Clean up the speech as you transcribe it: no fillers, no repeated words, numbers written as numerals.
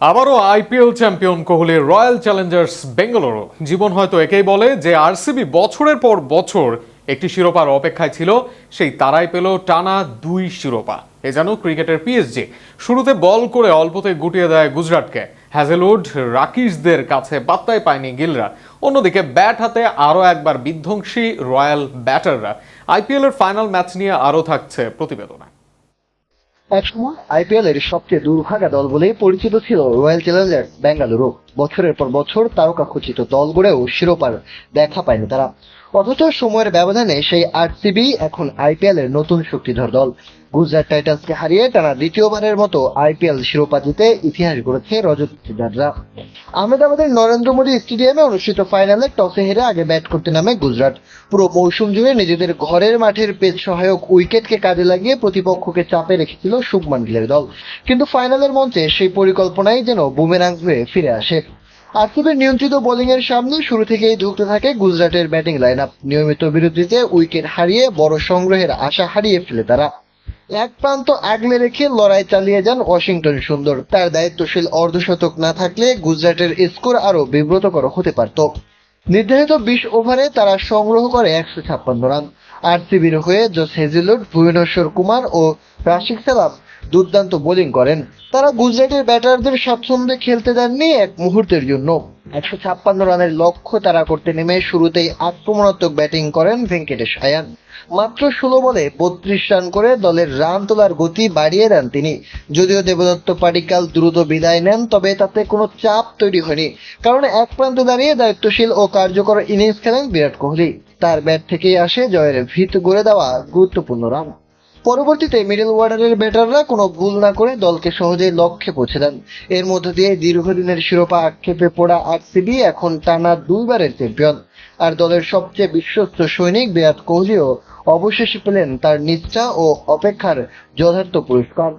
আবারও IPL champion কোহলির royal Challengers Bengaluru. জীবন হয়তো একেই বলে যে আরসিবি বছরের পর বছর একটি শিরোপার অপেক্ষায় ছিল, সেই তারাই পেল টানা 2 শিরোপা। এ যেন ক্রিকেটের পিএসজি। শুরুতে বল করে অল্পতে গুটিয়ে দেয় গুজরাটকে। হ্যাজেলউড, রাকিশদের কাছে পাত্তাই পায়নি গিলরা। অন্যদিকে ব্যাট হাতে আরও একবার বিধ্বংসী রয়্যাল ব্যাটাররা। আইপিএল এর ফাইনাল ম্যাচ নিয়ে আরও থাকছে প্রতিবেদনে। একসময় আইপিএল এর সবচেয়ে দুর্ভাগা দল বলেই পরিচিত ছিল রয়্যাল চ্যালেঞ্জার্স বেঙ্গালুরু। বছরের পর বছর তারকা খচিত দল গড়েও শিরোপার দেখা পায়নি তারা। অথচ সময়ের ব্যবধানে সেই আরসিবি এখন আইপিএল এর নতুন শক্তিধর দল। গুজরাট টাইটান্সকে হারিয়ে টানা দ্বিতীয়বারের মতো আইপিএল শিরোপা জিতে ইতিহাস গড়েছে রজত চিদাররা। আহমেদাবাদের নরেন্দ্র মোদী স্টেডিয়ামে অনুষ্ঠিত ফাইনালে টসে হেরে আগে ব্যাট করতে নামে গুজরাট। পুরো মৌসুম জুড়ে নিজেদের ঘরের মাঠের পেস সহায়ক উইকেটকে কাজে লাগিয়ে প্রতিপক্ষকে চাপে রেখেছিল শুভমান গিলের দল। কিন্তু ফাইনালের মঞ্চে সেই পরিকল্পনাই যেন বুমেরাং হয়ে ফিরে আসে। আরসিবির নিয়ন্ত্রিত বোলিং এর সামনে শুরু থেকেই ধুঁকতে থাকে গুজরাটের ব্যাটিং লাইন আপ। নিয়মিত বিরতিতে উইকেট হারিয়ে বড় সংগ্রহের আশা হারিয়ে ফেলে তারা। এক প্রান্ত আগলে রেখে লড়াই চালিয়ে যান ওয়াশিংটন সুন্দর। তার দায়িত্বশীল অর্ধশতক না থাকলে গুজরাটের স্কোর আরো বিব্রতকর হতে পারত। নির্ধারিত 20 ওভারে তারা সংগ্রহ করে 156 রান। আরসিবির হয়ে জস হেজেলউড, ভুবনেশ্বর কুমার ও রাশিদ সালাম দুর্দান্ত বোলিং করেন। তারা গুজরাটের ব্যাটারদের স্বাচ্ছন্দ্যে খেলতে দেননি এক মুহূর্তের জন্য। 156 রানের লক্ষ্য তারা করতে নেমে শুরুতেই আক্রমণাত্মক ব্যাটিং করেন ভেঙ্কটেশ আয়ার। মাত্র 16 বলে 32 রান করে দলের রান তোলার গতি বাড়িয়ে দেন তিনি। যদিও দেবদত্ত পাডিক্কাল দ্রুত বিদায় নেন, তবে তাতে কোনো চাপ তৈরি হয়নি, কারণ এক প্রান্তে দাঁড়িয়ে দায়িত্বশীল ও কার্যকর ইনিংস খেলেন বিরাট কোহলি। তার ব্যাট থেকেই আসে জয়ের ভিত গড়ে দেওয়া গুরুত্বপূর্ণ রান। পরবর্তীতে মিডল অর্ডারের ব্যাটাররা কোনো ভুল না করে দলকে সহজেই লক্ষ্যে পৌঁছে দেন। এর মধ্য দিয়ে দীর্ঘদিনের শিরোপা আক্ষেপে পড়া আরসিবি এখন টানা 2 বারের চ্যাম্পিয়ন। আর দলের সবচেয়ে বিশ্বস্ত সৈনিক বিরাট কোহলিও অবশেষে পেলেন তার নিষ্ঠা ও অপেক্ষার যথার্থ পুরস্কার।